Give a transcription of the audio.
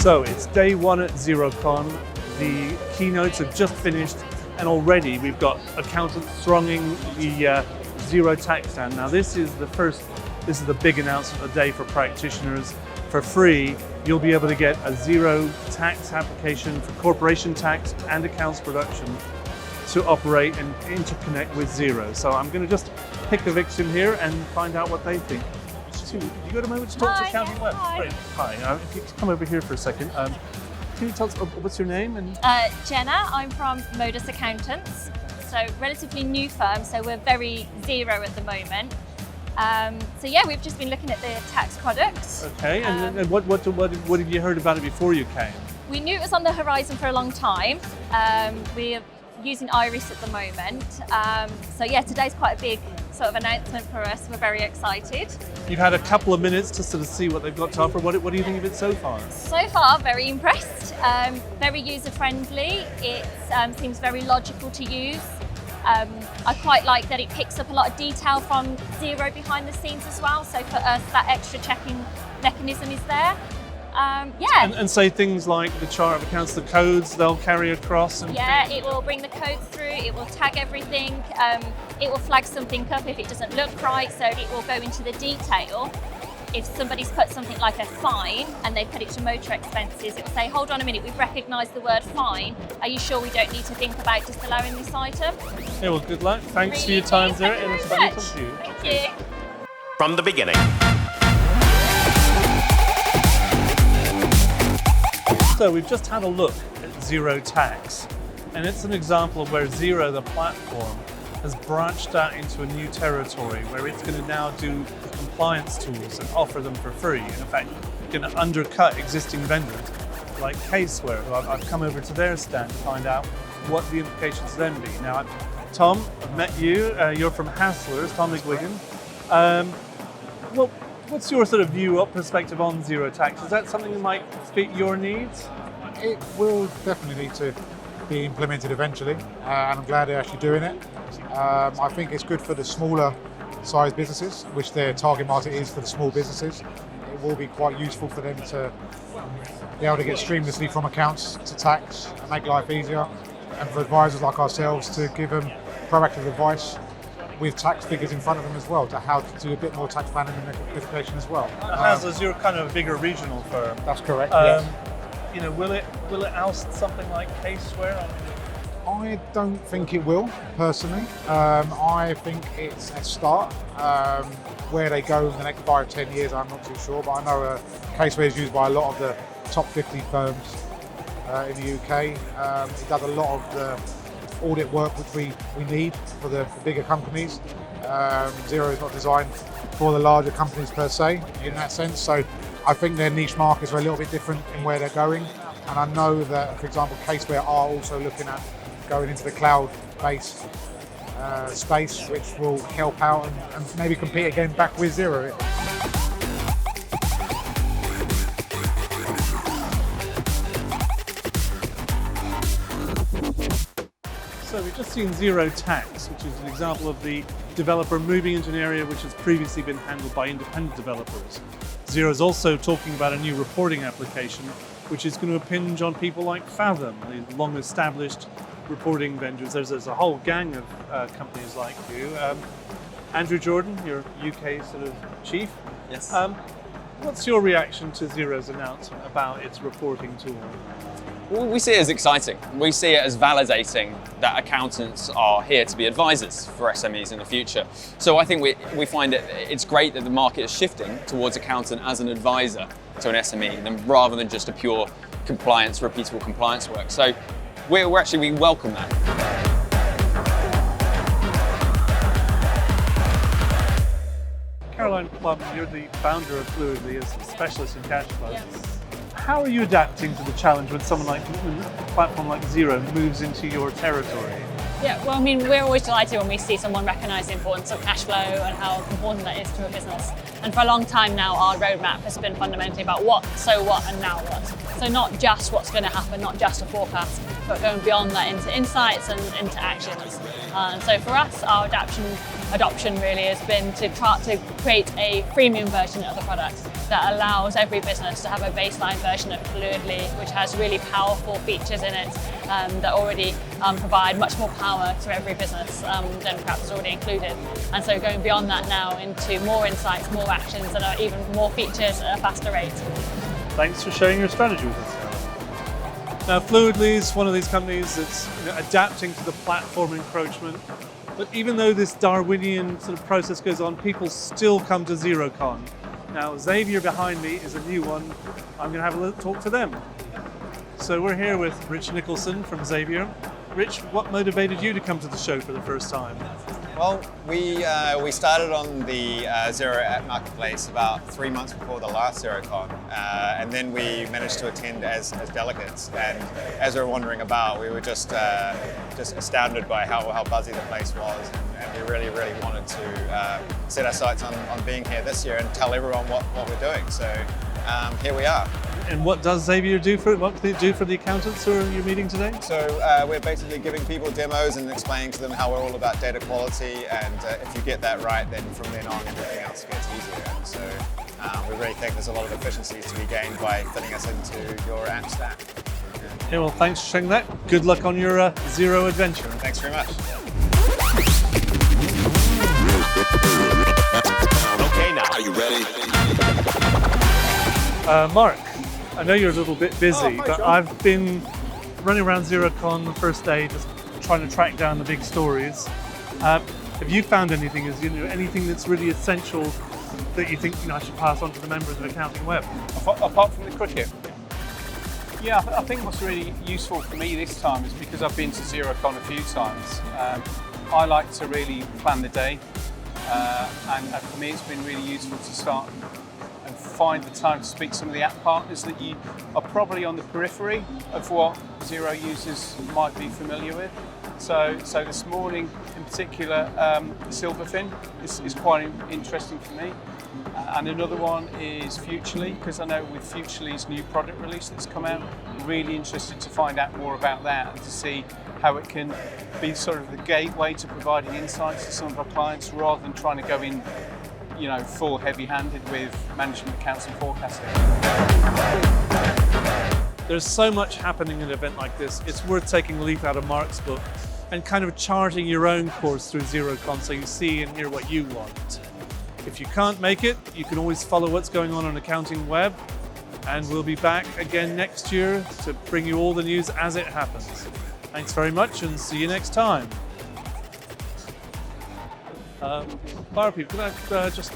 So it's day one at Xerocon. The keynotes have just finished, and already we've got accountants thronging the Xero Tax stand. Now this is the big announcement of the day for practitioners. For free, you'll be able to get a Xero Tax application for corporation tax and accounts production to operate and interconnect with Xero. So I'm going to just pick a victim here and find out what they think. You got a moment to talk to AccountingWEB? Hi. Great. Hi. If you could come over here for a second. Can you tell us what's your name? And Jenna, I'm from Modus Accountants, so relatively new firm, so we're very Xero at the moment. So yeah, we've just been looking at the tax products. Okay, and what have you heard about it before you came? We knew it was on the horizon for a long time. We're using Iris at the moment. So yeah, today's quite a big sort of announcement for us. We're very excited. You've had a couple of minutes to sort of see what they've got to offer. What do you think of it so far? So far, very impressed. Very user-friendly. It seems very logical to use. I quite like that it picks up a lot of detail from Xero behind the scenes as well. So for us, that extra checking mechanism is there. Yeah. And say things like the chart of accounts, the codes they'll carry across. And yeah, it will bring the codes through, it will tag everything, it will flag something up if it doesn't look right, so it will go into the detail. If somebody's put something like a fine and they put it to motor expenses, it will say, hold on a minute, we've recognised the word fine. Are you sure we don't need to think about just allowing this item? Yeah, well, good luck. Thanks for your time there, and it's fun to talk to you. Thank you. From the beginning. So we've just had a look at Xero Tax, and it's an example of where Xero, the platform, has branched out into a new territory where it's going to now do compliance tools and offer them for free. And in fact, going to undercut existing vendors like Caseware, who I've come over to their stand to find out what the implications then be. Now, Tom, I've met you. You're from Hassler's, Tom McGuigan. Well, what's your sort of view or perspective on Xero Tax? Is that something that might fit your needs? It will definitely need to be implemented eventually, and I'm glad they're actually doing it. I think it's good for the smaller size businesses, which their target market is for the small businesses. It will be quite useful for them to be able to get seamlessly from accounts to tax and make life easier, and for advisors like ourselves to give them proactive advice with tax figures in front of them as well, to how to do a bit more tax planning and notification as well. Haslers, you're kind of a bigger regional firm. That's correct, yes. You know, will it oust something like Caseware? I don't think it will, personally. I think it's a start. Where they go in the next 5-10 years, I'm not too sure, but I know Caseware is used by a lot of the top 50 firms in the UK. It does a lot of the audit work which we need for the bigger companies. Xero is not designed for the larger companies per se in that sense, so I think their niche markets are a little bit different in where they're going, and I know that, for example, Caseware are also looking at going into the cloud-based space, which will help out and maybe compete again back with Xero. So we've just seen Xero Tax, which is an example of the developer moving into an area which has previously been handled by independent developers. Xero is also talking about a new reporting application, which is going to impinge on people like Fathom, the long-established reporting vendors. There's a whole gang of companies like you. Andrew Jordan, your UK sort of chief. Yes. What's your reaction to Xero's announcement about its reporting tool? Well, we see it as exciting. We see it as validating that accountants are here to be advisors for SMEs in the future. So I think we find it's great that the market is shifting towards accountant as an advisor to an SME, rather than just a pure compliance, repeatable compliance work. So we welcome that. Caroline Plum, you're the founder of Fluidly, a specialist in cash flow. Yes. How are you adapting to the challenge when someone like a platform like Xero moves into your territory? Yeah, well, I mean, we're always delighted when we see someone recognise the importance of cash flow and how important that is to a business. And for a long time now, our roadmap has been fundamentally about what, so what, and now what. So not just what's going to happen, not just a forecast, but going beyond that into insights and into actions. And so for us, our adoption really has been to try to create a freemium version of the product that allows every business to have a baseline version of Fluidly, which has really powerful features in it that already provide much more power to every business than perhaps is already included. And so going beyond that now into more insights, more actions, and even more features at a faster rate. Thanks for sharing your strategy with us. Now, Fluidly is one of these companies that's adapting to the platform encroachment. But even though this Darwinian sort of process goes on, people still come to Xerocon. Now, Xavier behind me is a new one. I'm going to have a little talk to them. So we're here with Rich Nicholson from Xavier. Rich, what motivated you to come to the show for the first time? Well, we started on the Xero app marketplace about 3 months before the last Xerocon, and then we managed to attend as delegates. And as we were wandering about, we were just astounded by how buzzy the place was, and we really wanted to set our sights on being here this year and tell everyone what we're doing. So here we are. And what does Xavier do what do they do for the accountants who are you're meeting today? So we're basically giving people demos and explaining to them how we're all about data quality, and if you get that right, then from then on everything else gets easier. And so we really think there's a lot of efficiencies to be gained by fitting us into your app stack. Okay, well, thanks for sharing that. Good luck on your Xero adventure. Thanks very much. Okay, now are you ready? Mark, I know you're a little bit busy, hi, but John. I've been running around Xerocon the first day, just trying to track down the big stories. Have you found anything? Anything that's really essential that you think I should pass on to the members of AccountingWEB? Apart from the cricket? Yeah, I think what's really useful for me this time is because I've been to Xerocon a few times. I like to really plan the day, and for me it's been really useful to start and find the time to speak to some of the app partners that you are probably on the periphery of what Xero users might be familiar with. So this morning in particular, Silverfin is quite interesting for me. And another one is Futurely, because I know with Futurely's new product release that's come out, I'm really interested to find out more about that and to see how it can be sort of the gateway to providing insights to some of our clients rather than trying to go in full heavy-handed with management accounts and forecasting. There's so much happening in an event like this, it's worth taking a leaf out of Mark's book and kind of charting your own course through Xerocon so you see and hear what you want. If you can't make it, you can always follow what's going on AccountingWEB, and we'll be back again next year to bring you all the news as it happens. Thanks very much and see you next time. Fire people, can I just...